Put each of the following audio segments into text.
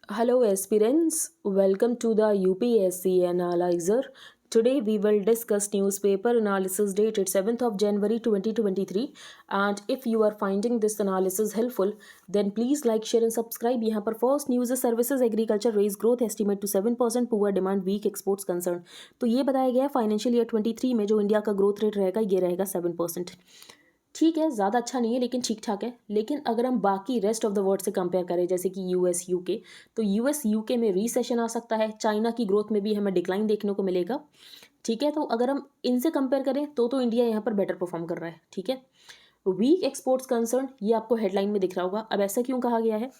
Hello aspirants, welcome to the UPSC Analyzer. Today we will discuss newspaper analysis dated 7th of January 2023 and if you are finding this analysis helpful then please like, share and subscribe. यहाँ पर first news services agriculture raise growth estimate to 7% poor demand weak exports concern. तो ये बताया गया financial year 23 में जो India का growth rate रहेगा ये रहेगा 7%। ठीक है, ज़्यादा अच्छा नहीं है लेकिन ठीक ठाक है। लेकिन अगर हम बाकी रेस्ट ऑफ द वर्ल्ड से कंपेयर करें जैसे कि यूएस यूके, तो यूएस यूके में रीसेशन आ सकता है, चाइना की ग्रोथ में भी हमें डिक्लाइन देखने को मिलेगा। ठीक है, तो अगर हम इनसे कंपेयर करें तो इंडिया यहाँ पर बेटर परफॉर्म कर रहा है। ठीक है, वीक एक्सपोर्ट्स कंसर्न ये आपको हेडलाइन में दिख रहा होगा। अब ऐसा क्यों कहा गया है?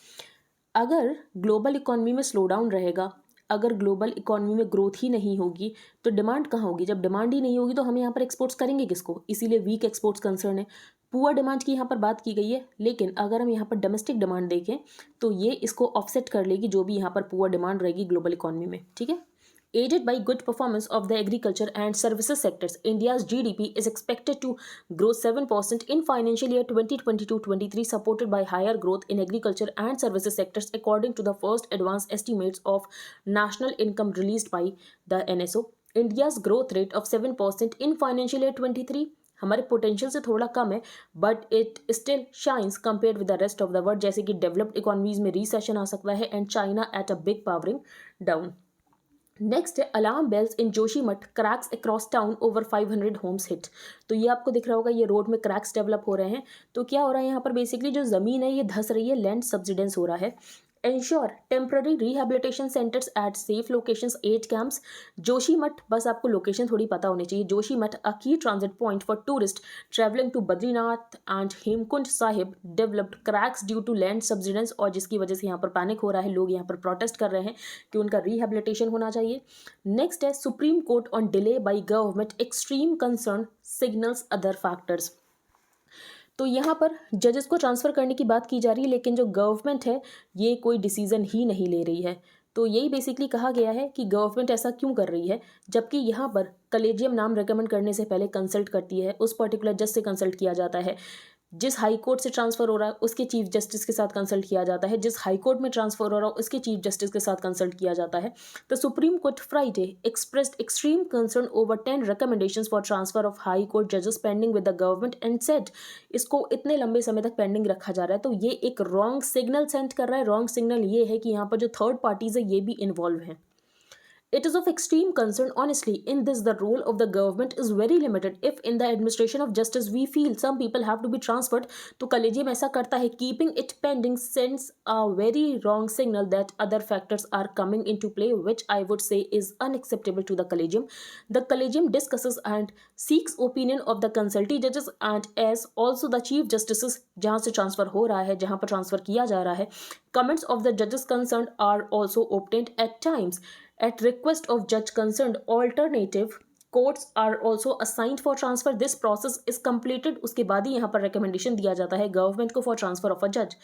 अगर ग्लोबल इकोनॉमी में स्लो डाउन रहेगा, अगर ग्लोबल इकोनॉमी में ग्रोथ ही नहीं होगी तो डिमांड कहाँ होगी? जब डिमांड ही नहीं होगी तो हम यहाँ पर एक्सपोर्ट्स करेंगे किसको? इसीलिए वीक एक्सपोर्ट्स कंसर्न है। पुअर डिमांड की यहाँ पर बात की गई है, लेकिन अगर हम यहाँ पर डोमेस्टिक डिमांड देखें तो ये इसको ऑफसेट कर लेगी जो भी यहाँ पर पुअर डिमांड रहेगी ग्लोबल इकोनॉमी में। ठीक है, aided by good performance of the agriculture and services sectors, India's GDP is expected to grow 7% in financial year 2022-23, supported by higher growth in agriculture and services sectors, according to the first advanced estimates of national income released by the NSO. India's growth rate of 7% in financial year 23 हमारे potential से थोड़ा कम है, but it still shines compared with the rest of the world, जैसे कि developed economies में recession आ सकता है and China at a big powering down. Next है alarm bells in Joshimath cracks across town over 500 homes hit. तो ये आपको दिख रहा होगा, ये रोड में क्रैक्स डेवलप हो रहे हैं। तो क्या हो रहा है यहाँ पर? बेसिकली जो ज़मीन है ये धस रही है, लैंड सब्सिडेंस हो रहा है। Ensure temporary rehabilitation centers at safe locations, 8 camps. Joshimath, बस आपको लोकेशन थोड़ी पता होनी चाहिए। Joshimath a key transit point for tourists traveling to Badrinath and Hemkund Sahib developed cracks due to land subsidence, और जिसकी वजह से यहाँ पर पैनिक हो रहा है, लोग यहाँ पर प्रोटेस्ट कर रहे हैं कि उनका रिहेबिलिटेशन होना चाहिए। नेक्स्ट है supreme court on delay by government extreme concern signals other factors. तो यहाँ पर जजेस को ट्रांसफ़र करने की बात की जा रही है, लेकिन जो गवर्नमेंट है ये कोई डिसीज़न ही नहीं ले रही है। तो यही बेसिकली कहा गया है कि गवर्नमेंट ऐसा क्यों कर रही है, जबकि यहाँ पर कलेजियम नाम रिकमेंड करने से पहले कंसल्ट करती है, उस पर्टिकुलर जज से कंसल्ट किया जाता है। जिस हाई कोर्ट से ट्रांसफ़र हो रहा है उसके चीफ जस्टिस के साथ कंसल्ट किया जाता है, जिस हाई कोर्ट में ट्रांसफ़र हो रहा है उसके चीफ जस्टिस के साथ कंसल्ट किया जाता है। The supreme court Friday expressed extreme concern over 10 recommendations for transfer of high court जजेस pending with the government and said, इसको इतने लंबे समय तक पेंडिंग रखा जा रहा है तो ये एक रॉन्ग सिग्नल सेंड कर रहा है। रॉन्ग सिग्नल ये है कि यहाँ पर जो थर्ड पार्टीज है ये भी इन्वॉल्व हैं। It is of extreme concern, honestly, in this the role of the government is very limited. If in the administration of justice we feel some people have to be transferred, तो collegium ऐसा करता है, keeping it pending sends a very wrong signal that other factors are coming into play, which I would say is unacceptable to the collegium. The collegium discusses and seeks opinion of the consulting judges and as also the chief justices, जहाँ से transfer हो रहा है, जहाँ पर transfer किया जा रहा है, comments of the judges concerned are also obtained at times. At request of judge concerned, alternative courts are also assigned for transfer. This process is completed. उसके बाद ही यहाँ पर recommendation दिया जाता है गवर्नमेंट को for transfer of a judge.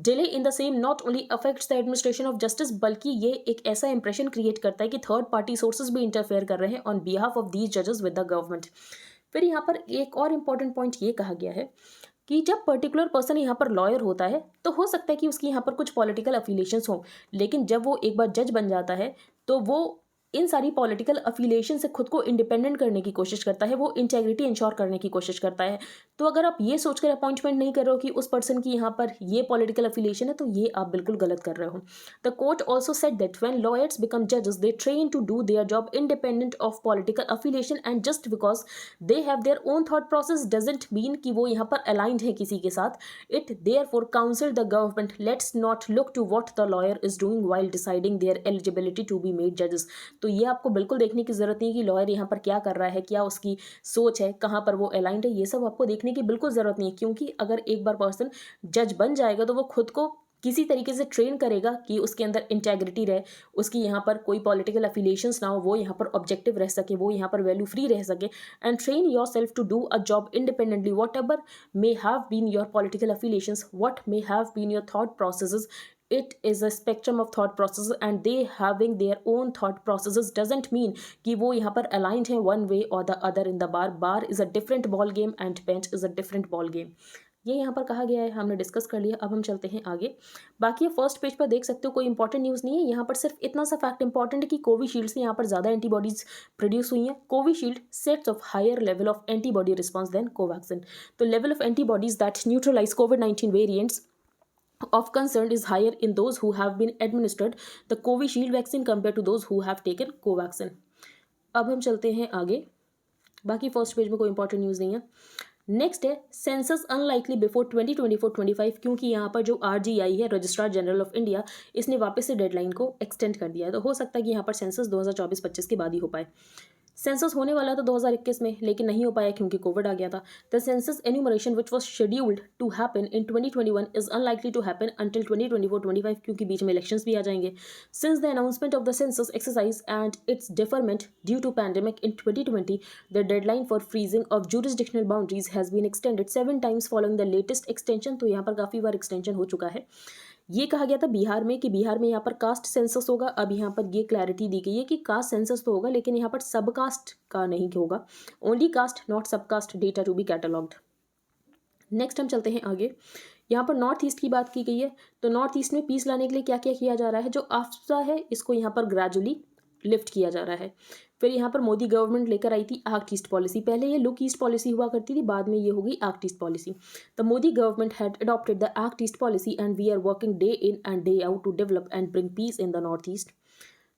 Delay in the same not only affects the administration of justice, बल्कि ये एक ऐसा impression create करता है कि third party sources भी interfere कर रहे हैं on behalf of these judges with the government. फिर यहाँ पर एक और important point ये कहा गया है कि जब पर्टिकुलर पर्सन यहाँ पर लॉयर होता है तो हो सकता है कि उसकी यहाँ पर कुछ पॉलिटिकल अफिलिएशंस हो, लेकिन जब वो एक बार जज बन जाता है तो वो इन सारी पॉलिटिकल अफिलिएशन से खुद को इंडिपेंडेंट करने की कोशिश करता है, वो इंटेग्रिटी इंश्योर करने की कोशिश करता है। तो अगर आप ये सोचकर अपॉइंटमेंट नहीं कर रहे हो कि उस पर्सन की यहाँ पर ये पॉलिटिकल अफिलिएशन है तो ये आप बिल्कुल गलत कर रहे हो। The court also said that when lawyers become जजेस they train to do their job independent of political affiliation and just because they have their own thought process doesn't mean कि वो यहाँ पर अलाइंड है किसी के साथ। It therefore counsel the government let's not look to what the lawyer is doing while deciding their eligibility to be made जजेस। तो ये आपको बिल्कुल देखने की ज़रूरत नहीं है कि लॉयर यहाँ पर क्या कर रहा है, क्या उसकी सोच है, कहाँ पर वो अलाइंड है, ये सब आपको देखने की बिल्कुल ज़रूरत नहीं है। क्योंकि अगर एक बार पर्सन जज बन जाएगा तो वो खुद को किसी तरीके से ट्रेन करेगा कि उसके अंदर इंटेग्रिटी रहे, उसकी यहाँ पर कोई पॉलिटिकल अफिलिएशंस ना हो, वो यहाँ पर ऑब्जेक्टिव रह सके, वो यहाँ पर वैल्यू फ्री रह सके and train yourself to do a job independently whatever may have been your political affiliations, what may have been your thought processes. It is a spectrum of thought processes and they having their own thought processes doesn't mean कि वो यहाँ पर aligned है one way or the other in the bar. Bar is a different ball game and bench is a different ball game. ये यहाँ पर कहा गया है, हमने डिस्कस कर लिया। अब हम चलते हैं आगे। बाकी ये फर्स्ट पेज पर देख सकते हो, कोई इंपॉर्टेंट न्यूज़ नहीं है यहाँ पर, सिर्फ इतना सा फैक्ट इंपॉर्टेंट है कि कोविशील्ड से यहाँ पर ज़्यादा एंटीबॉडीज प्रोड्यूस हुई हैं। Covishield sets of higher level of antibody response than Covaxin. तो level of antibodies that neutralise कोविड-19 variants of concern is higher in those who have been administered the Covishield vaccine compared to those who have taken Covaxin। अब हम चलते हैं आगे। बाकी first page में कोई इंपॉर्टेंट न्यूज़ नहीं है। नेक्स्ट है सेंसस अनलाइकली बिफोर 2024-25, क्योंकि यहाँ पर जो RGI है, रजिस्ट्रार जनरल ऑफ इंडिया, इसने वापस से डेडलाइन को एक्सटेंड कर दिया है। तो हो सकता है कि यहाँ पर सेंसस 2024-25 के बाद ही हो पाए। सेंसस होने वाला था 2021 में, लेकिन नहीं हो पाया क्योंकि कोविड आ गया था। The census enumeration which was scheduled to happen in 2021 is unlikely to happen until 2024-25, क्योंकि बीच में इलेक्शंस भी आ जाएंगे। Since the announcement of the census exercise and its deferment due to pandemic in 2020, the deadline for freezing of jurisdictional boundaries has been extended 7 times following the latest extension। तो यहाँ पर काफ़ी बार एक्सटेंशन हो चुका है। ये कहा गया था बिहार में कि बिहार में यहाँ पर कास्ट सेंसस होगा। अब यहाँ पर ये क्लैरिटी दी गई है कि कास्ट सेंसस तो होगा, लेकिन यहाँ पर सब कास्ट का नहीं होगा, only caste not sub caste data to be catalogued. Next हम चलते हैं आगे। यहाँ पर नॉर्थ ईस्ट की बात की गई है। तो नॉर्थ ईस्ट में पीस लाने के लिए क्या क्या किया जा रहा है? जो आफ्ता है इसको यहाँ पर ग्रेजुअली लिफ्ट किया जा रहा है। फिर यहाँ पर मोदी गवर्नमेंट लेकर आई थी एक्ट ईस्ट पॉलिसी। पहले ये लुक ईस्ट पॉलिसी हुआ करती थी, बाद में ये हो गई Act East Policy. The Modi government had adopted the Act East Policy and we are working day in and day out to develop and bring peace in the North East.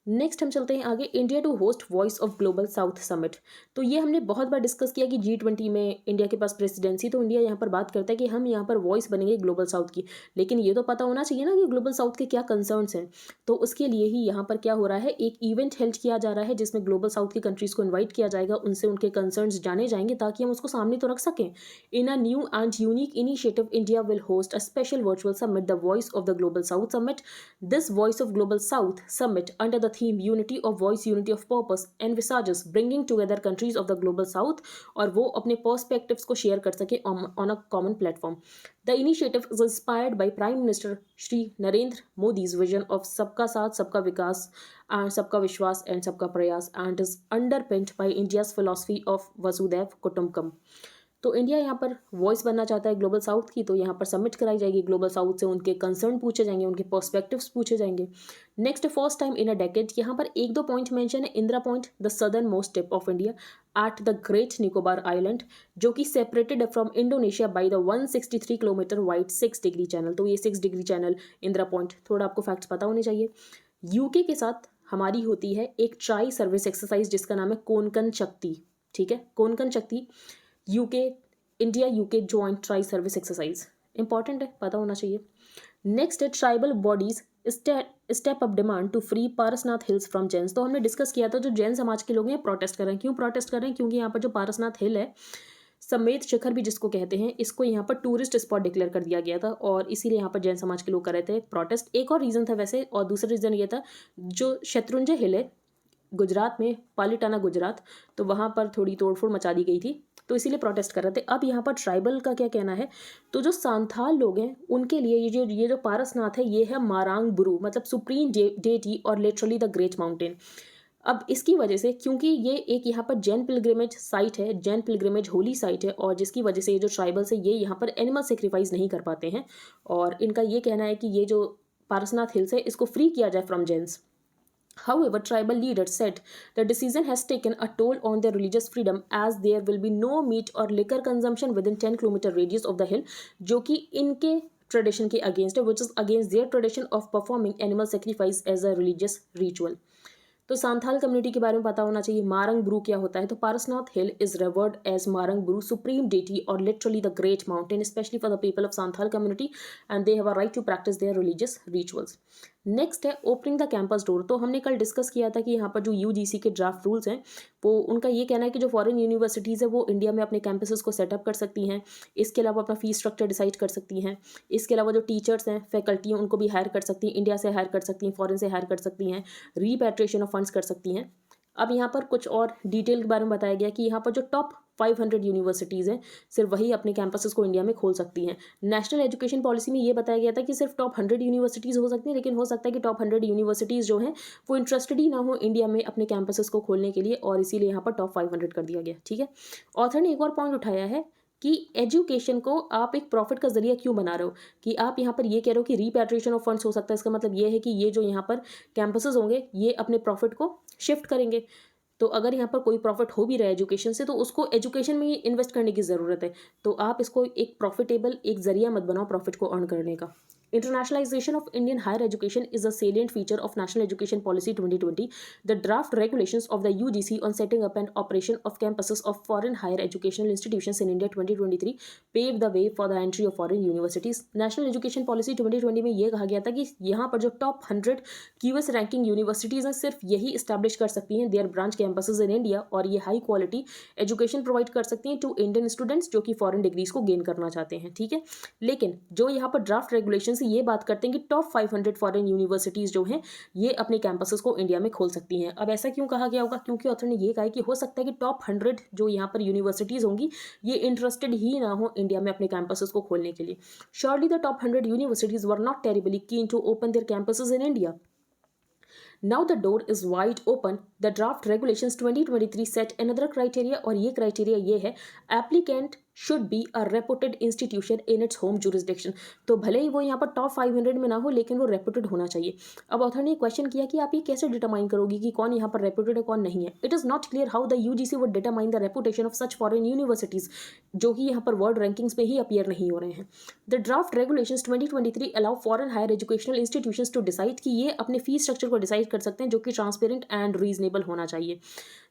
Next हम चलते हैं आगे। India to host Voice of global south Summit. तो ये हमने बहुत बार discuss किया कि G20 में इंडिया के पास प्रेसिडेंसी, तो इंडिया यहाँ पर बात करता है कि हम यहाँ पर वॉइस बनेंगे ग्लोबल साउथ की। लेकिन ये तो पता होना चाहिए ना कि ग्लोबल साउथ के क्या कंसर्न्स हैं। तो उसके लिए ही यहाँ पर क्या हो रहा है, एक इवेंट हेल्ड किया जा रहा है जिसमें ग्लोबल साउथ की कंट्रीज़ को इन्वाइट किया जाएगा, उनसे उनके कंसर्न्स जाने जाएंगे ताकि हम उसको सामने तो रख सकें। In a new and unique initiative India will host a special virtual summit, the voice of the global south summit. This voice of global south summit under the theme unity of voice, unity of purpose envisages bringing together countries of the global south, और वो अपने perspectives को share कर सके on a common platform। The initiative is inspired by Prime Minister Shri Narendra Modi's vision of सबका साथ सबका विकास and सबका विश्वास and सबका प्रयास, and is underpinned by India's philosophy of Vasudhaiv Kutumbakam। तो इंडिया यहाँ पर वॉइस बनना चाहता है ग्लोबल साउथ की, तो यहाँ पर सबमिट कराई जाएगी ग्लोबल साउथ से, उनके कंसर्न पूछे जाएंगे, उनके पर्सपेक्टिव्स पूछे जाएंगे। Next, first time in a decade, यहाँ पर एक दो पॉइंट मेंशन है। Indira point, the southernmost tip of India at the Great Nicobar island, जो कि separated from Indonesia by the 163 kilometre wide 6 Degree channel. तो ये 6 डिग्री चैनल इंदिरा पॉइंट, थोड़ा आपको फैक्ट्स पता होने चाहिए। यूके के साथ हमारी होती है एक ट्राई सर्विस एक्सरसाइज जिसका नाम है कोंकण शक्ति। ठीक है, Konkan Shakti UK, India UK joint tri service exercise, important है, पता होना चाहिए। नेक्स्ट है tribal bodies step up demand to free Parasnath Hills from Jains. तो हमने डिस्कस किया था, जो जैन समाज के लोग हैं प्रोटेस्ट कर रहे हैं। क्यों प्रोटेस्ट कर रहे हैं? क्योंकि यहाँ पर जो पारसनाथ हिल है, समेत शिखर भी जिसको कहते हैं, इसको यहाँ पर टूरिस्ट स्पॉट डिक्लेयर कर दिया गया था, और इसीलिए यहाँ पर जैन समाज के लोग कर रहे थे प्रोटेस्ट। एक और रीज़न था वैसे, और दूसरा रीज़न ये था, जो शत्रुंजय हिल है गुजरात में, पालीटाना गुजरात, तो वहाँ पर थोड़ी तोड़फोड़ मचा दी गई थी, तो इसीलिए प्रोटेस्ट कर रहे थे। अब यहाँ पर ट्राइबल का क्या कहना है, तो जो सांथाल लोग हैं उनके लिए ये जो पारसनाथ है, ये है मारांग बुरू, मतलब सुप्रीम डेटी और लिटरली द ग्रेट माउंटेन। अब इसकी वजह से, क्योंकि ये एक यहाँ पर जैन पिलग्रिमेज साइट है, जैन पिलग्रिमेज होली साइट है, और जिसकी वजह से ये जो ट्राइबल्स है ये यहाँ पर एनिमल सेक्रीफाइस नहीं कर पाते हैं, और इनका ये कहना है कि ये जो पारसनाथ हिल्स है इसको फ्री किया जाए from Jains. However, tribal leaders said the decision has taken a toll on their religious freedom as there will be no meat or liquor consumption within 10 kilometer radius of the hill, जो कि इनके tradition के against है, which is against their tradition of performing animal sacrifice as a religious ritual। तो Santhal community के बारे में पता होना चाहिए। मारंग ब्रू क्या होता है? तो Parasnath hill is revered as Marang Buru supreme deity और literally the great mountain, specially for the people of Santhal community, and they have a right to practice their religious rituals. Next है ओपनिंग द कैंपस डोर। तो हमने कल discuss किया था कि यहाँ पर जो यूजीसी के ड्राफ्ट रूल्स हैं, वो उनका ये कहना है कि जो फॉरेन यूनिवर्सिटीज़ है वो इंडिया में अपने कैंपसेस को सेटअप कर सकती हैं, इसके अलावा अपना फीस स्ट्रक्चर डिसाइड कर सकती हैं, इसके अलावा जो टीचर्स हैं, फैकल्टी हैं, उनको भी हायर कर सकती हैं, इंडिया से हायर कर सकती हैं, फॉरेन से हायर कर सकती हैं, रीपैट्रिएशन ऑफ फंड्स कर सकती हैं। अब यहाँ पर कुछ और डिटेल के बारे में बताया गया कि यहाँ पर जो टॉप 500 यूनिवर्सिटीज़ हैं, सिर्फ वही अपने कैंपसेस को इंडिया में खोल सकती हैं। नेशनल एजुकेशन पॉलिसी में ये बताया गया था कि सिर्फ टॉप 100 यूनिवर्सिटीज़ हो सकती हैं, लेकिन हो सकता है कि टॉप 100 यूनिवर्सिटीज़ जो हैं वो इंटरेस्टेड ही ना हो इंडिया में अपने कैंपसेस को खोलने के लिए, और इसीलिए यहाँ पर टॉप 500 कर दिया गया। ठीक है, ऑथर ने एक और पॉइंट उठाया है कि एजुकेशन को आप एक प्रॉफिट का जरिया क्यों बना रहे हो, कि आप यहाँ पर ये कह रहे हो कि रीपैट्रिएशन ऑफ फंड्स हो सकता है। इसका मतलब ये है कि ये जो यहाँ पर कैंपसेस होंगे ये अपने प्रॉफिट को शिफ्ट करेंगे। तो अगर यहाँ पर कोई प्रॉफिट हो भी रहा है एजुकेशन से, तो उसको एजुकेशन में ही इन्वेस्ट करने की ज़रूरत है। तो आप इसको एक प्रॉफिटेबल एक जरिया मत बनाओ प्रॉफिट को अर्न करने का। Internationalization of Indian higher education is a salient feature of National Education Policy 2020. The draft regulations of the UGC on setting up and operation of campuses of foreign higher educational institutions in India 2023 paved the way for the entry of foreign universities. National Education Policy 2020 में ये कहा गया था कि यहाँ पर जो top 100 QS ranking universities हैं सिर्फ यही इस्टेब्लिश कर सकती हैं their branch campuses in India, और ये हाई क्वालिटी एजुकेशन प्रोवाइड कर सकती हैं टू इंडियन स्टूडेंट्स जो कि फॉरेन डिग्रीज को गेन करना चाहते हैं। ठीक है, लेकिन जो यहाँ पर ड्राफ्ट रेगुलेशन ये बात करते हैं कि टॉप 500 फॉरेन यूनिवर्सिटीज जो हैं ये अपने कैंपसेस को इंडिया में खोल सकती हैं। अब ऐसा क्यों कहा गया होगा? क्योंकि ऑथर ने ये कहा है कि हो सकता है कि टॉप 100 जो यहाँ पर यूनिवर्सिटीज होंगी ये इंटरेस्टेड ही ना हो इंडिया में अपने कैंपसेस को खोलने के लिए। Surely the top 100 universities were not terribly keen to open their campuses in India. Now the door is wide open. The draft regulations 2023 set another criteria, और ये criteria ये है applicant should be a reputed institution in its home jurisdiction. तो भले ही वो यहाँ पर top 500 में ना हो लेकिन वो रेपुटेड होना चाहिए। अब ऑथर ने क्वेश्चन किया कि आप ये कैसे डिटरमाइन करोगी कि कौन यहाँ पर रेपुटेड है कौन नहीं है। It is not clear how the UGC would determine the reputation of such foreign universities जो कि यहाँ पर वर्ल्ड रैंकिंग्स में ही अपीयर नहीं हो रहे हैं। The draft regulations 2023 allow foreign higher educational institutions to decide कि ये अपने फीस स्ट्रक्चर को डिसाइड कर सकते हैं जो कि ट्रांसपेरेंट एंड रीजनेबल होना चाहिए।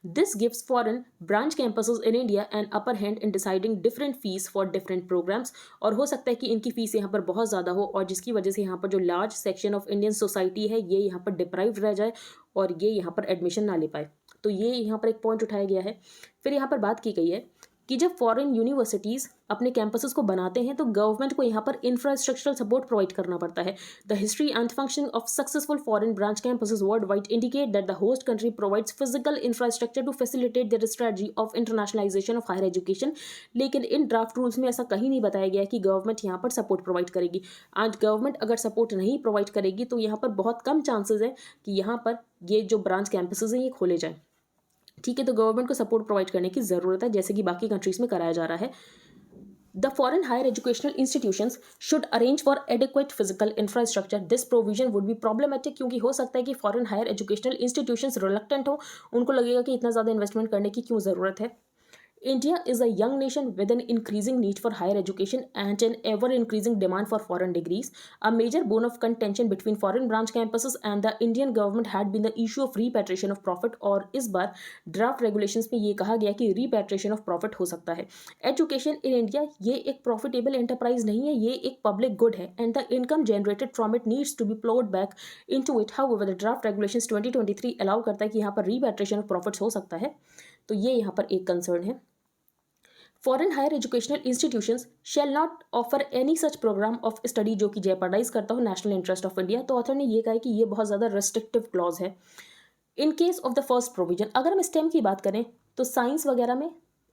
This gives foreign branch campuses in India an upper hand in deciding different fees for different programmes, और हो सकता है कि इनकी फीस यहाँ पर बहुत ज़्यादा हो और जिसकी वजह से यहाँ पर जो large section of Indian society है ये यहाँ पर डिप्राइव्ड रह जाए और ये यहाँ पर एडमिशन ना ले पाए। तो ये यहाँ पर एक पॉइंट उठाया गया है। फिर यहाँ पर बात की गई है कि जब फॉरेन यूनिवर्सिटीज़ अपने कैंपसेस को बनाते हैं तो गवर्नमेंट को यहाँ पर इंफ्रास्ट्रक्चरल सपोर्ट प्रोवाइड करना पड़ता है। The history and function of successful foreign branch campuses worldwide indicate that the host country provides physical infrastructure to facilitate their strategy of internationalisation of higher education. लेकिन in draft rules में ऐसा कहीं नहीं बताया गया कि government यहाँ पर सपोर्ट प्रोवाइड करेगी। आज गवर्नमेंट अगर सपोर्ट नहीं प्रोवाइड करेगी तो यहाँ पर बहुत कम चांसेस है कि यहाँ पर ये जो ब्रांच कैंपसेस हैं ये खोले जाएँ। ठीक है, तो गवर्नमेंट को सपोर्ट प्रोवाइड करने की ज़रूरत है जैसे कि बाकी कंट्रीज़ में कराया जा रहा है। The foreign higher educational institutions should arrange for adequate physical infrastructure. This provision would be problematic क्योंकि हो सकता है कि foreign higher educational institutions reluctant हो, उनको लगेगा कि इतना ज़्यादा इन्वेस्टमेंट करने की क्यों ज़रूरत है। India is a young nation with an increasing need for higher education and an ever-increasing demand for foreign degrees. A major bone of contention between foreign branch campuses and the Indian government had been the issue of repatriation of profit, और इस बार draft regulations में ये कहा गया कि repatriation of profit हो सकता है। Education in India ये एक profitable enterprise नहीं है, ये एक public good है and the income generated from it needs to be plowed back into it. However, the draft regulations 2023 allow करता है कि यहाँ पर repatriation of profits हो सकता है, तो ये यहाँ पर एक concern है। Foreign higher educational institutions shall not offer any such programme of study जो कि जेपरडाइज करता हो नेशनल इंटरेस्ट ऑफ इंडिया। तो ऑथर ने ये कहा है कि ये बहुत ज़्यादा रेस्ट्रिक्टिव क्लॉज है। In case of the first provision, अगर हम स्टेम की बात करें तो साइंस वगैरह में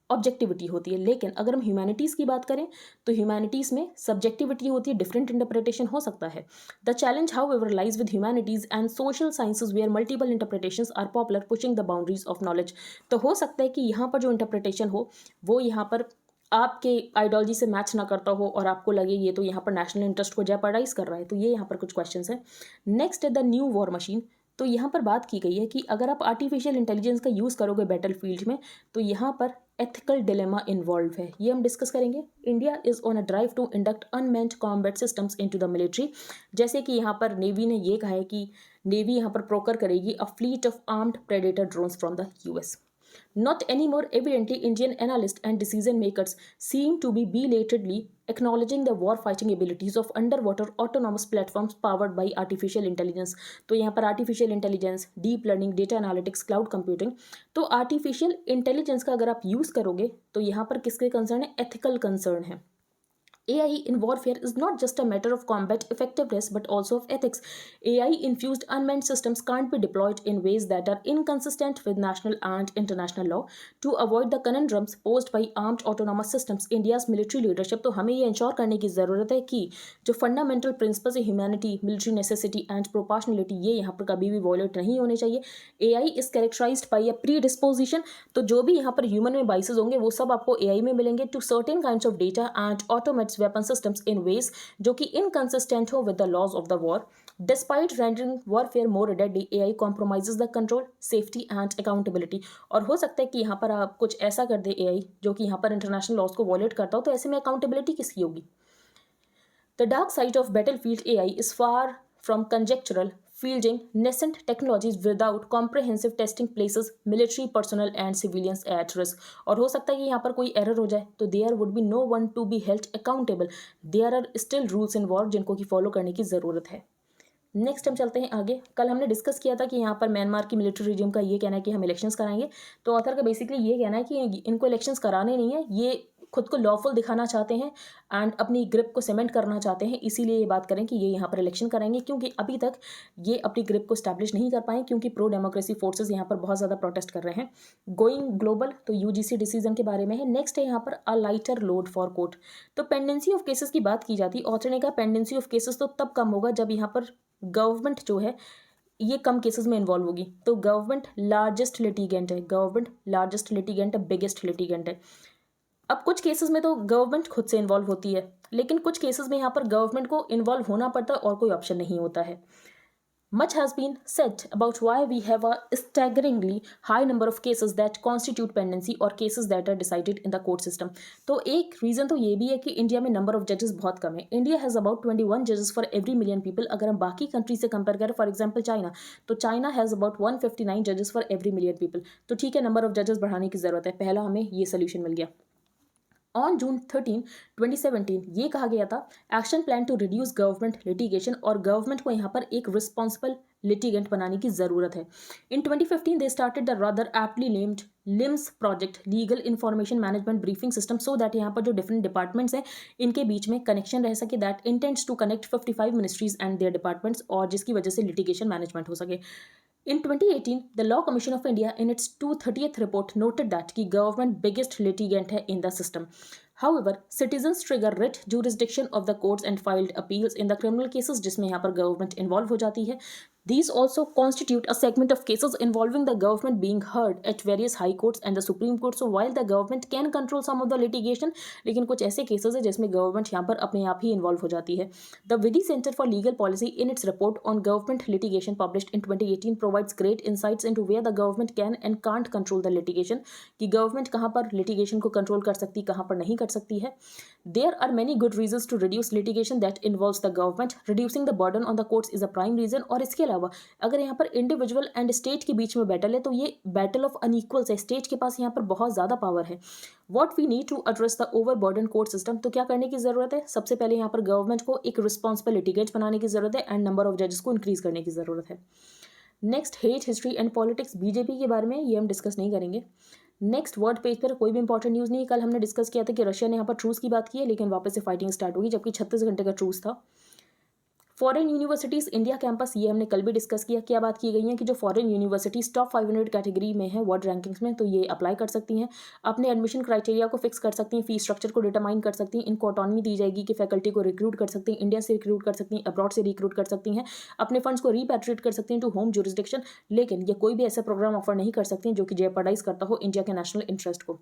ऑब्जेक्टिविटी होती है, लेकिन अगर हम ह्यूमैनिटीज़ की बात करें तो ह्यूमैनिटीज़ में सब्जेक्टिविटी होती है, डिफरेंट इंटरप्रिटेशन हो सकता है। The challenge however lies with humanities and social sciences where multiple interpretations are popular pushing the boundaries of knowledge. तो हो सकता है कि यहाँ पर जो इंटरप्रिटेशन हो वो यहाँ पर आपके आइडियोलॉजी से मैच ना करता हो और आपको लगे ये तो यहाँ पर नेशनल इंटरेस्ट को जेपरडाइज कर रहा है। तो ये यहाँ पर कुछ क्वेश्चंस हैं। नेक्स्ट है द न्यू वॉर मशीन। तो यहाँ पर बात की गई है कि अगर आप आर्टिफिशियल इंटेलिजेंस का यूज़ करोगे बैटल फील्ड में तो यहाँ पर एथिकल डिलेमा इन्वॉल्व है, ये हम डिस्कस करेंगे। India is on a drive to induct unmanned combat systems into the military. जैसे कि यहाँ पर नेवी ने ये कहा है कि नेवी यहाँ पर प्रोकर करेगी a fleet of armed predator drones from the US. Not anymore, evidently, Indian analysts and decision makers seem to be belatedly acknowledging the war-fighting abilities of underwater autonomous platforms powered by artificial intelligence. तो यहाँ पर artificial intelligence, deep learning, data analytics, cloud computing. तो artificial intelligence का अगर आप use करोगे तो यहाँ पर किसके कंसर्न है? एथिकल कंसर्न है। AI in warfare is not just a matter of combat effectiveness but also of ethics. AI infused unmanned systems can't be deployed in ways that are inconsistent with national and international law. To avoid the conundrums posed by armed autonomous systems, India's military leadership तो हमें ये ensure करने की ज़रूरत है कि जो fundamental principles है humanity, military necessity and proportionality, ये यहाँ पर कभी भी वॉलेट नहीं होने चाहिए. AI is characterised by a predisposition. तो जो भी यहाँ पर ह्यूमन में बाइसेस होंगे वो सब आपको AI में मिलेंगे to certain kinds of data and automates weapon systems in ways जो कि inconsistent हो with the laws of the war. Despite rendering warfare more deadly, AI compromises the control, safety and accountability. और हो सकता है कि यहाँ पर आप कुछ ऐसा कर दे AI जो कि यहाँ पर इंटरनेशनल लॉज को वॉलेट करता हो, तो ऐसे में अकाउंटेबिलिटी किसकी होगी? The dark side of battlefield AI is far from conjectural. Fielding nascent technologies without comprehensive testing places military personnel and civilians at risk. और हो सकता है कि यहाँ पर कोई एरर हो जाए तो there would be no one to be held accountable. There are still rules in war जिनको कि फॉलो करने की ज़रूरत है. नेक्स्ट हम चलते हैं आगे. कल हमने डिस्कस किया था कि यहाँ पर म्यांमार की मिलिट्री रिजीम का ये कहना है कि हम इलेक्शंस कराएंगे. तो ऑथर का बेसिकली ये कहना है कि इनको इलेक्शंस कराने नहीं है, ये खुद को लॉफुल दिखाना चाहते हैं एंड अपनी ग्रिप को सीमेंट करना चाहते हैं, इसीलिए ये बात करें कि ये यहाँ पर इलेक्शन कराएंगे, क्योंकि अभी तक ये अपनी ग्रिप को स्टैब्लिश नहीं कर पाए क्योंकि प्रो डेमोक्रेसी फोर्सेस यहाँ पर बहुत ज़्यादा प्रोटेस्ट कर रहे हैं. गोइंग ग्लोबल तो यूजीसी डिसीजन के बारे में है. नेक्स्ट है यहाँ पर a lighter load for court. तो पेंडेंसी ऑफ केसेस की बात की जाती. ऑथर ने कहा पेंडेंसी ऑफ केसेस तो तब कम होगा जब यहाँ पर गवर्नमेंट जो है ये कम केसेस में इन्वॉल्व होगी. तो गवर्नमेंट लार्जेस्ट लिटिगेंट है, गवर्नमेंट लार्जेस्ट लिटिगेंट है, बिगेस्ट लिटिगेंट है. अब कुछ केसेस में तो गवर्नमेंट खुद से इन्वॉल्व होती है, लेकिन कुछ केसेस में यहाँ पर गवर्नमेंट को इन्वॉल्व होना पड़ता है और कोई ऑप्शन नहीं होता है. Much has been said about why we have a staggeringly high number of cases that constitute pendency or cases that are decided in the court system. तो एक रीज़न तो ये भी है कि इंडिया में नंबर ऑफ जजेस बहुत कम है. इंडिया हैज़ अबाउट 21 जजेस फॉर एवरी मिलियन पीपल. अगर हम बाकी कंट्री से कंपेयर करें, फॉर एग्जांपल चाइना, तो चाइना हैज़ अबाउट 159 जजेस फॉर एवरी मिलियन पीपल. तो ठीक है, नंबर ऑफ जजेस बढ़ाने की ज़रूरत है. पहला हमें ये सोल्यूशन मिल गया. ऑन जून 13, 2017 ये कहा गया था action plan to reduce government litigation, और गवर्नमेंट को यहाँ पर एक रिस्पॉन्सिबल लिटिगेंट बनाने की ज़रूरत है. इन 2015 they started the rather aptly named limbs project legal information management briefing system, so that यहाँ पर जो डिफरेंट डिपार्टमेंट्स हैं इनके बीच में कनेक्शन रह सके. That intents to connect 55 ministries and their departments, और जिसकी वजह से लिटिगेशन मैनेजमेंट हो सके. In 2018, the Law Commission of India in its 230th report noted that कि government biggest litigant है in the system. However, citizens trigger writ jurisdiction of the courts and filed appeals in the criminal cases जिसमें यहाँ पर government involve हो जाती है. These also constitute a segment of cases involving the government being heard at various high courts and the Supreme Court. So while the government can control some of the litigation, लेकिन कुछ ऐसे cases हैं जिसमें government यहाँ पर अपने आप ही involve हो जाती है. The Vidhi Center for Legal Policy in its report on government litigation published in 2018 provides great insights into where the government can and can't control the litigation, कि government कहाँ पर litigation को control कर सकती, कहाँ पर नहीं कर सकती है. There are many good reasons to reduce litigation that involves the government. Reducing the burden on the courts is a prime reason. और इसके अलावा अगर यहाँ पर इंडिविजुअल एंड स्टेट के बीच में बैटल है तो ये बैटल ऑफ अनइक्वल्स है. स्टेट के पास यहाँ पर बहुत ज़्यादा पावर है. What we need to address the overburden court system. तो क्या करने की ज़रूरत है? सबसे पहले यहाँ पर गवर्नमेंट को एक रिस्पॉन्सिबल लिटिगेंट बनाने की ज़रूरत है एंड नंबर ऑफ जजेस को इंक्रीज करने की ज़रूरत है. Next, hate, history and politics. BJP के बारे में ये हम डिस्कस नहीं करेंगे. नेक्स्ट, वर्ल्ड पेज पर कोई भी इंपॉर्टेंट न्यूज़ नहीं. कल हमने डिस्कस किया था कि रशिया ने यहाँ पर ट्रूस की बात की है, लेकिन वापस से फाइटिंग स्टार्ट होगी, जबकि 36 घंटे का ट्रूस था. फॉरेन यूनिवर्सिटीज़ इंडिया कैंपस, ये हमने कल भी डिस्कस किया. क्या बात की गई है कि जो फॉरेन यूनिवर्सिटीज़ टॉप 500 कैटेगरी में है वर्ल्ड रैंकिंग्स में, तो ये अप्लाई कर सकती हैं, अपने एडमिशन क्राइटेरिया को फिक्स कर सकती हैं, फीस स्ट्रक्चर को डिटरमाइन कर सकती हैं, इनको ऑटोनॉमी दी जाएगी कि फैकल्टी को रिक्रूट कर सकती हैं, इंडिया से रिक्रूट कर सकती हैं, अब्रॉड से रिक्रूट कर सकती हैं, अपने फंड्स को रीपैट्रिएट कर सकती हैं टू होम जुरिसडिक्शन. लेकिन ये कोई भी ऐसा प्रोग्राम ऑफर नहीं कर सकती हैं जो कि जेपरडाइज करता हो इंडिया के नेशनल इंटरेस्ट को.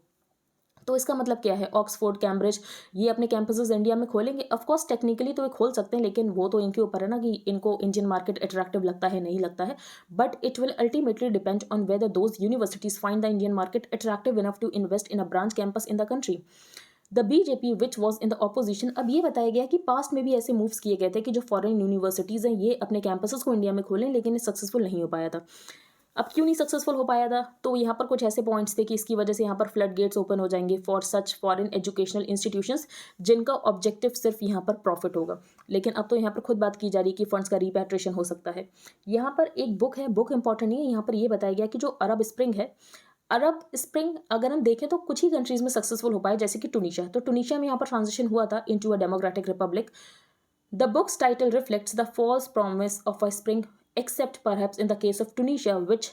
तो इसका मतलब क्या है? ऑक्सफोर्ड, कैम्ब्रिज, ये अपने कैंपसेस इंडिया में खोलेंगे. ऑफकोर्स टेक्निकली तो ये खोल सकते हैं, लेकिन वो तो इनके ऊपर है ना कि इनको इंडियन मार्केट अट्रैक्टिव लगता है नहीं लगता है. But it will ultimately depend on whether those universities find the Indian market attractive enough to invest in a branch campus in the country. The BJP which was in the opposition. अब ये बताया गया कि past में भी ऐसे moves किए गए थे कि जो फॉरेन यूनिवर्सिटीज़ हैं ये अपने कैंपसेस को इंडिया में खोलें, लेकिन ये सक्सेसफुल नहीं हो पाया था. अब क्यों नहीं सक्सेसफुल हो पाया था? तो यहाँ पर कुछ ऐसे पॉइंट्स थे कि इसकी वजह से यहाँ पर फ्लड गेट्स ओपन हो जाएंगे for such foreign educational institutions जिनका ऑब्जेक्टिव सिर्फ यहाँ पर प्रॉफिट होगा. लेकिन अब तो यहाँ पर खुद बात की जा रही है कि फंड्स का रीपैट्रिएशन हो सकता है. यहाँ पर एक बुक है, बुक इंपॉर्टेंट नहीं है. यहाँ पर ये बताया गया कि जो अरब स्प्रिंग है, अरब स्प्रिंग अगर हम देखें तो कुछ ही कंट्रीज में सक्सेसफुल हो पाए, जैसे कि टूनिशिया। तो टूनिशिया में यहाँ पर ट्रांजिशन हुआ था into a democratic republic. The book's title reflects the false promise of a spring except perhaps in the case of Tunisia which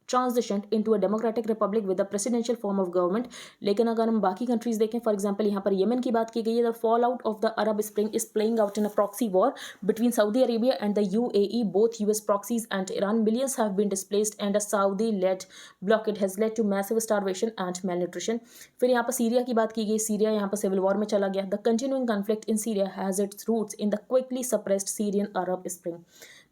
transitioned into a democratic republic with a presidential form of government। लेकिन अगर हम बाकी countries देखें, for example यहाँ पर Yemen की बात की गई है, the fallout of the Arab Spring is playing out in a proxy war between Saudi Arabia and the UAE, both US proxies and Iran. Millions have been displaced and a Saudi led blockade has led to massive starvation and malnutrition। फिर यहाँ पर Syria की बात की गई, Syria यहाँ पर civil war में चला गया। The continuing conflict in Syria has its roots in the quickly suppressed Syrian Arab Spring.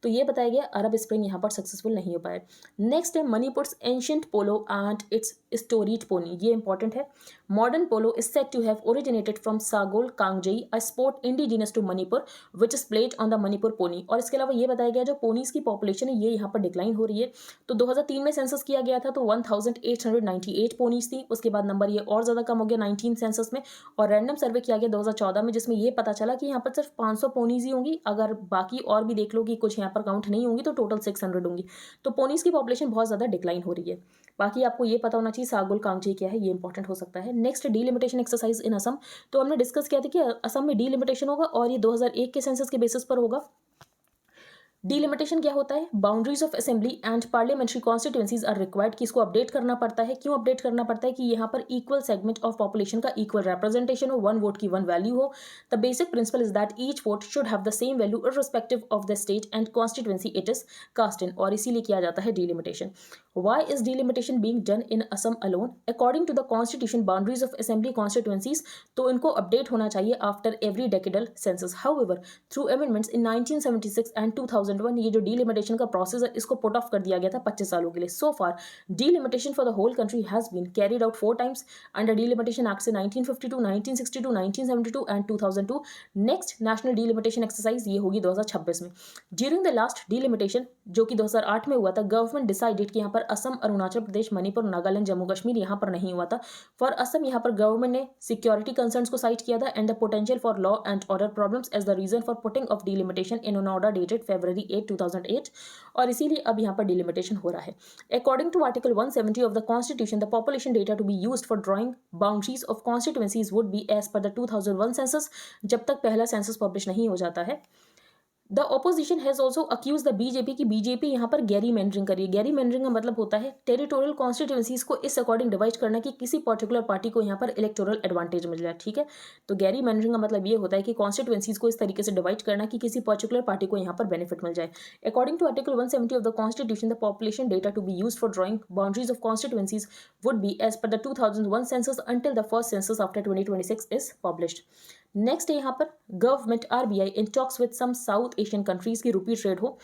तो ये बताया गया अरब स्प्रिंग यहाँ पर सक्सेसफुल नहीं हो पाए। नेक्स्ट है Manipur's ancient polo and its storied pony. ये इंपॉर्टेंट है। Modern polo is said to have originated from Sagol Kangjei, a sport indigenous to Manipur which is played on the Manipur pony. और इसके अलावा ये बताया गया जो पोनीस की पॉपुलेशन है ये यहाँ पर डिक्लाइन हो रही है। तो 2003 में सेंसस किया गया था तो 1898 पोनीस थी। उसके बाद नंबर ये और ज़्यादा कम हो गया 19 सेंसस में। और रैंडम सर्वे किया गया 2014 में, जिसमें ये पता चला कि यहाँ पर सिर्फ 500 पोनीज ही होंगी। अगर बाकी और भी देख लो कि कुछ यहाँ पर काउंट नहीं होंगी तो टोटल 600 होंगी। तो पोनीस की पॉपुलेशन बहुत ज़्यादा डिक्लाइन हो रही है। बाकी आपको ये पता होना चाहिए सागुल कांगजे क्या है, ये इंपॉर्टेंट हो सकता है। Next delimitation exercise in Assam. तो हमने डिस्कस किया था कि असम में डीलिमिटेशन होगा और ये 2001 के सेंसस के बेसिस पर होगा। डीलिमिटेशन क्या होता है? Boundaries of assembly and parliamentary constituencies are required. कि इसको अपडेट करना पड़ता है। क्यों अपडेट करना पड़ता है? कि यहाँ पर इक्वल सेगमेंट ऑफ पॉपुलेशन का इक्वल रिप्रेजेंटेशन हो, वन वोट की वन वैल्यू हो। The basic principle is that each vote should have the same value irrespective of the state and constituency it is cast in. और इसीलिए किया जाता है delimitation. Why is delimitation being done in Assam alone? According to the constitution, boundaries of assembly constituencies तो इनको update होना चाहिए after every decadal census. However, through amendments in 1976 and 2001 ये जो delimitation का process है इसको put off कर दिया गया था 25 सालों के लिए। So far, delimitation for the whole country has been carried out 4 times under delimitation acts in 1952, 1962, 1972 and 2002. Next national delimitation exercise ये होगी 2026 में। During the last delimitation जो कि 2008 में हुआ था, गवर्नमेंट डिसाइडेड कि यहाँ पर असम, अरुणाचल प्रदेश, मणिपुर, नागालैंड, जम्मू कश्मीर यहाँ पर नहीं हुआ था। फॉर असम यहाँ पर गवर्नमेंट ने सिक्योरिटी कंसर्न्स को साइट किया था and the potential for law and order problems as the reason for putting off delimitation in an order dated February 8, 2008। और इसीलिए अब यहाँ पर डिलिमिटेशन हो रहा है। According to article 170 of the constitution, the population data to be used for drawing boundaries of constituencies would be as per the 2001 census, जब तक पहला सेंसस पब्लिश नहीं हो जाता है। The opposition has also accuse the BJP की BJP यहाँ पर गैरी मैंडरिंग करी है। गैरी मैंडरिंग का मतलब होता है टेरिटोरियल कॉन्स्टिट्यूएंसीज को इस अकॉर्डिंग डिवाइड करना कि किसी पर्टिकुलर पार्टी को यहाँ पर इलेक्टोरल एडवांटेज मिल जाए। ठीक है, तो गैरी मैंडरिंग का मतलब ये होता है कि कॉन्स्टिट्यूएंसीज को इस तरीके से डिवाइड करना कि किसी पर्टिकुलर पार्टी को यहाँ पर बेनिफिट मिल जाए। According to article 170 of the constitution, the population data to be use for drawing boundaries of constituencies would be as per the 2001 census until the first census after 2026 is published. Next है यहाँ पर government RBI in talks with some South Asian countries की rupee trade हो।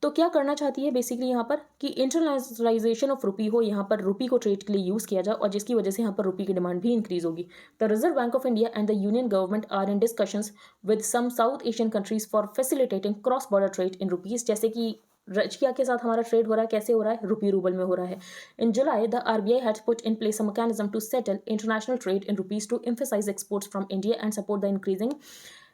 तो क्या करना चाहती है बेसिकली यहाँ पर कि इंटरनेशनलाइजेशन ऑफ रुपी हो, यहाँ पर रुपी को ट्रेड के लिए यूज़ किया जाए और जिसकी वजह से यहाँ पर रुपी की डिमांड भी इंक्रीज होगी। The Reserve Bank of India and the union government are in discussions with some South Asian countries for facilitating cross border trade in rupees. जैसे कि रशिया के साथ हमारा ट्रेड हो रहा है, कैसे हो रहा है? रुपी रूबल में हो रहा है। In July the RBI had put in place a mechanism to settle international trade in rupees to emphasise exports from India and support the increasing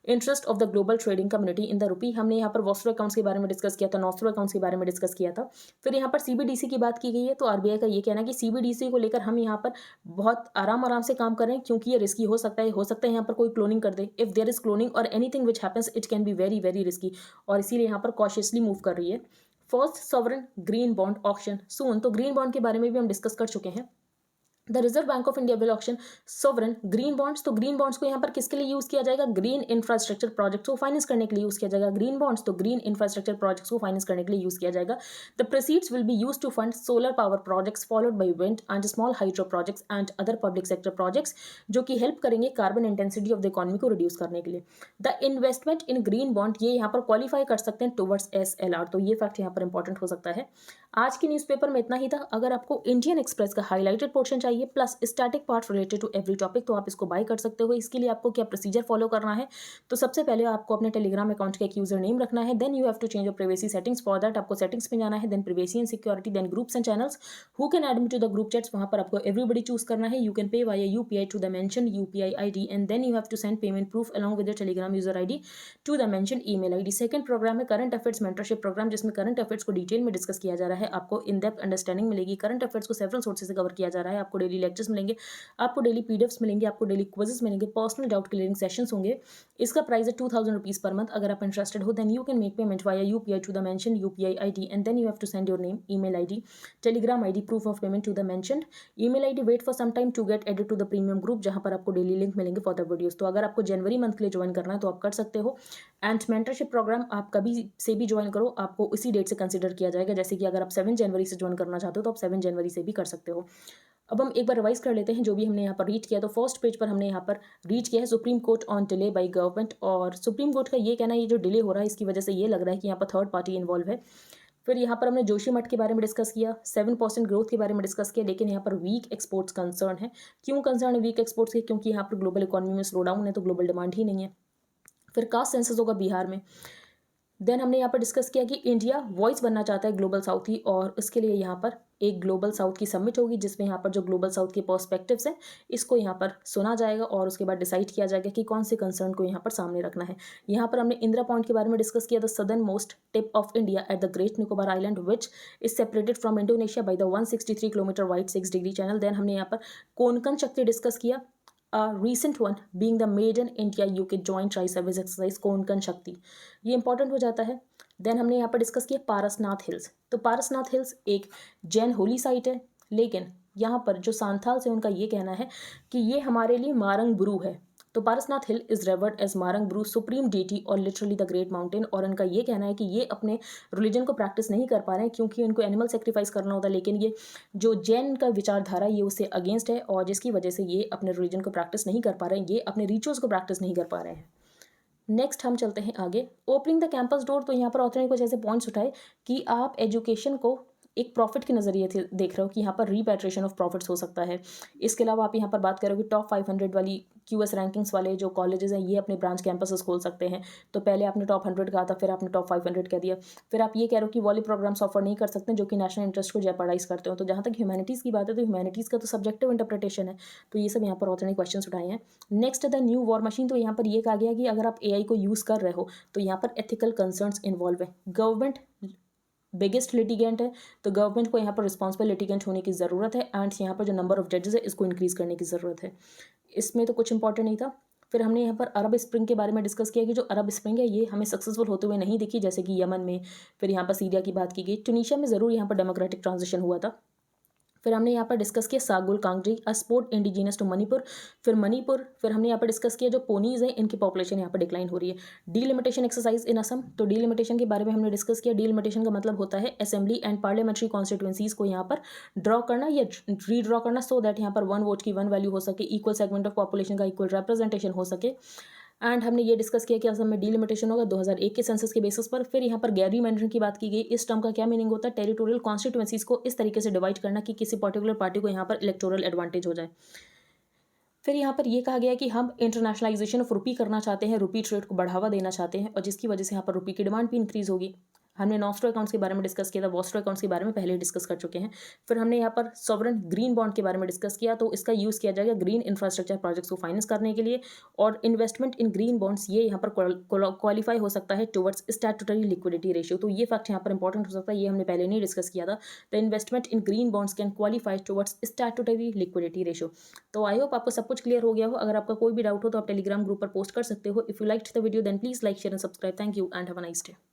interest of the global trading community in the rupee. हमने यहाँ पर Vostro accounts के बारे में discuss किया था, nostro accounts के बारे में डिस्कस किया था। फिर यहाँ पर सीबीडीसी की बात की गई है। तो आरबीआई का ये कहना है कि सीबीडीसी को लेकर हम यहाँ पर बहुत आराम से काम कर रहे हैं क्योंकि ये रिस्की हो सकता है यहाँ पर कोई क्लोनिंग कर दे। इफ देयर इज क्लोनिंग और anything which happens it can be very very risky, और इसीलिए यहाँ पर कॉशियसली मूव कर रही है। First sovereign green bond auction soon. तो ग्रीन बॉन्ड के बारे में भी हम डिस्कस कर चुके हैं। The Reserve Bank of India will auction sovereign green bonds. तो ग्रीन बॉन्ड्स को यहाँ पर किसके लिए यूज किया जाएगा? ग्रीन इंफ्रास्ट्रक्चर प्रोजेक्ट्स को फाइनेंस करने के लिए यूज किया जाएगा। ग्रीन बॉन्ड्स तो ग्रीन इंफ्रास्ट्रक्चर प्रोजेक्ट्स को फाइनेंस करने के लिए यूज किया जाएगा। The proceeds will be use to fund solar power projects followed by wind and small hydro projects and other public sector projects, जो कि हेल्प करेंगे carbon intensity of the economy को रिड्यूस करने के लिए। The investment in green bond ये यहाँ पर क्वालिफाई कर सकते हैं टुवर्ड्स SLR। तो ये फैक्ट यहाँ पर इंपॉर्टेंट हो सकता है। आज के न्यूज़पेपर में इतना ही था। अगर आपको इंडियन एक्सप्रेस का हाईलाइटेड पोर्शन चाहिए चाहिए plus static part related to every topic, तो आप इसको बाय कर सकते हो। इसके लिए आपको क्या प्रोसीजर फॉलो करना है, तो सबसे पहले आपको अपने टेलीग्राम अकाउंट का एक यूजर नेम रखना है, then you have to change your privacy settings. For that आपको सेटिंग्स में जाना है, then privacy and security, then groups and channels, who can add me to the group chats, वहां पर आपको एवरीबडी चूज करना है। You can pay via UPI to the mention UPI ID and then you have to send payment proof along with the Telegram user ID to the mention email ID. Second program है current affairs mentorship programme, जिसमें current affairs को detail में discuss किया जा रहा है। आपको in depth understanding मिलेगी। करंट अफेयर्स को सेवरल सोर्सेज से कवर किया जा रहा है। आपको डेली लेक्चर्स मिलेंगे, आपको डेली पीडीएफ्स मिलेंगे, आपको डेली क्विजेस मिलेंगे, पर्सनल डाउट क्लियरिंग सेशंस होंगे। इसका प्राइस है 2000 रुपीज पर मंथ। अगर आप इंटरेस्टेड हो then you can make payment via UPI to the mention UPI ID and then you have to send your name, email ID, Telegram ID, proof of payment to the mentioned email ID. Wait for some time to get added to the premium group, जहां पर आपको daily link मिलेंगे for the videos. तो अगर आपको जनवरी month के लिए join करना है तो आप कर सकते हो। एंड मेंटरशिप प्रोग्राम आप कभी से भी ज्वाइन करो, आपको इसी डेट से कंसिडर किया जाएगा। जैसे कि अगर आप 7 जनवरी से ज्वाइन करना चाहते हो तो आप 7 जनवरी से भी कर सकते हो। अब हम एक बार रिवाइज कर लेते हैं जो भी हमने यहाँ पर रीड किया। तो फर्स्ट पेज पर हमने यहाँ पर रीड किया है supreme court on delay by government, और सुप्रीम कोर्ट का ये कहना है ये जो डिले हो रहा है इसकी वजह से ये लग रहा है कि यहाँ पर थर्ड पार्टी इन्वॉल्व है। फिर यहाँ पर हमने जोशीमठ के बारे में डिस्कस किया, 7% ग्रोथ के बारे में डिस्कस किया, लेकिन यहाँ पर वीक एक्सपोर्ट्स कंसर्न है। क्यों कंसर्न है वीक एक्सपोर्ट्स के? क्योंकि यहाँ पर ग्लोबल इकोनॉमी में स्लो डाउन है, तो ग्लोबल डिमांड ही नहीं है। फिर कास्ट सेंसस होगा बिहार में। देन हमने यहाँ पर डिस्कस किया कि इंडिया वॉइस बनना चाहता है ग्लोबल साउथ की, और इसके लिए यहाँ पर एक ग्लोबल साउथ की समिट होगी जिसमें यहाँ पर जो ग्लोबल साउथ के पर्सपेक्टिव्स हैं इसको यहाँ पर सुना जाएगा और उसके बाद डिसाइड किया जाएगा कि कौन से कंसर्न को यहाँ पर सामने रखना है। यहाँ पर हमने इंदिरा पॉइंट के बारे में डिस्कस किया, the southernmost tip of India at the Great Nicobar Island which is separated from Indonesia by the 163 kilometre wide 6 Degree Channel. Then हमने यहाँ पर कोंकण शक्ति डिस्कस किया, a recent one being the maiden India UK joint tri-service exercise Konkan शक्ति, ये important हो जाता है। देन हमने यहाँ पर डिस्कस किया पारसनाथ हिल्स। तो पारसनाथ हिल्स एक जैन होली साइट है, लेकिन यहाँ पर जो सांथाल्स है उनका ये कहना है कि ये हमारे लिए मारंग ब्रू है। तो Parasnath hill is revered as Marang Buru supreme deity और लिटरली द ग्रेट माउंटेन, और उनका ये कहना है कि ये अपने रिलीजन को प्रैक्टिस नहीं कर पा रहे हैं क्योंकि उनको एनिमल सेक्रीफाइस करना होता है, लेकिन ये जो जैन का विचारधारा ये उससे अगेंस्ट है और जिसकी वजह से ये अपने रिलीजन को प्रैक्टिस नहीं कर पा रहे हैं, ये अपने रिचुअल्स को प्रैक्टिस नहीं कर पा रहे हैं। नेक्स्ट हम चलते हैं आगे, ओपनिंग द कैंपस डोर। तो यहाँ पर ऑथर ने कुछ ऐसे पॉइंट्स उठाए कि आप एजुकेशन को एक प्रॉफिट के नज़रिए से देख रहे हो कि यहाँ पर रीपैट्रिएशन ऑफ प्रॉफिट्स हो सकता है। इसके अलावा आप यहाँ पर बात करोगे टॉप 500 वाली क्यूएस रैंकिंग्स वाले जो कॉलेजेस हैं ये अपने ब्रांच कैंपसेस खोल सकते हैं। तो पहले आपने टॉप 100 कहा था, फिर आपने टॉप 500 कह दिया, फिर आप ये कह रहे हो कि वॉली प्रोग्राम्स ऑफर नहीं कर सकते जो कि नेशनल इंटरेस्ट को जेपरडाइज करते हो। तो जहाँ तक ह्यूमैनिटीज़ की बात है तो ह्यूमैनिटीज़ का तो सब्जेक्टिव इंटरप्रिटेशन है, तो ये सब यहाँ पर ऑथर ने क्वेश्चन उठाए हैं। Next the new war machine. तो यहाँ पर ये कहा गया कि अगर आप एआई को यूज़ कर रहे हो तो यहाँ पर एथिकल कंसर्न्स इन्वॉल्व है। गवर्नमेंट बिगेस्ट लिटिगेंट है, तो गवर्नमेंट को यहाँ पर रिस्पॉन्सिबल लिटिगेंट होने की ज़रूरत है, एंड यहाँ पर जो नंबर ऑफ जजेस है इसको इंक्रीज़ करने की ज़रूरत है। इसमें तो कुछ इंपॉर्टेंट नहीं था। फिर हमने यहाँ पर अरब स्प्रिंग के बारे में डिस्कस किया कि जो अरब स्प्रिंग है ये हमें सक्सेसफुल होते हुए नहीं दिखी, जैसे कि यमन में, फिर यहाँ पर सीरिया की बात की गई, ट्यूनीशिया में ज़रूर यहाँ पर डेमोक्रेटिक ट्रांजिशन हुआ था। फिर हमने यहाँ पर डिस्कस किया Sagol Kangjei, a sport indigenous to Manipur. फिर मणिपुर, फिर हमने यहाँ पर डिस्कस किया जो पोनीज हैं इनकी पॉपुलेशन यहाँ पर डिक्लाइन हो रही है। Delimitation exercise in Assam. तो डीलिमिटेशन के बारे में हमने डिस्कस किया। डीलिमिटेशन का मतलब होता है असेंबली एंड पार्लियामेंट्री कॉन्स्टिट्यूंसीज को यहाँ पर ड्रॉ करना या रीड्रॉ करना, सो दैट यहाँ पर 1 वोट की 1 वैल्यू हो सके, इक्वल सेगमेंट ऑफ पॉपुलेशन का इक्वल रिप्रेजेंटेशन हो सके। एंड हमने ये डिस्कस किया कि असम में डीलिमिटेशन होगा 2001 के सेंसस के बेसिस पर। फिर यहाँ पर गैरीमैंडरिंग की बात की गई। इस टर्म का क्या मीनिंग होता है? टेरिटोरियल कॉन्स्टिट्यूएंसीज को इस तरीके से डिवाइड करना कि किसी पर्टिकुलर पार्टी को यहाँ पर इलेक्टोरल एडवांटेज हो जाए। फिर यहाँ पर ये कहा गया कि हम इंटरनेशनलाइजेशन ऑफ रुपी करना चाहते हैं, रुपी ट्रेड को बढ़ावा देना चाहते हैं, और जिसकी वजह से यहाँ पर रुपी की डिमांड भी इंक्रीज होगी। हमने नॉस्ट्रो अकाउंट्स के बारे में डिस्कस किया था, वॉस्ट्रो अकाउंट्स के बारे में पहले डिस्कस कर चुके हैं। फिर हमने यहाँ पर सॉवरेन ग्रीन बॉन्ड के बारे में डिस्कस किया, तो इसका यूज़ किया जाएगा ग्रीन इंफ्रास्ट्रक्चर प्रोजेक्ट्स को फाइनेंस करने के लिए, और इन्वेस्टमेंट इन ग्रीन बॉन्ड्स ये यहाँ पर क्वालिफाई हो सकता है टुवर्ड्स स्टैट्यूटरी लिक्विडिटी रेशियो। तो ये फैक्ट यहाँ पर इंपॉर्टेंट हो सकता है, ये हमने पहले नहीं डिस्कस किया था। The investment in green bonds can qualify towards statutory liquidity ratio. तो आई होप आपको सब कुछ क्लियर हो गया हो। अगर आपका कोई भी डाउट हो तो आप टेलीग्राम ग्रुप पर पोस्ट कर सकते हो। If you liked the video then please like share and subscribe. Thank you and have a nice day.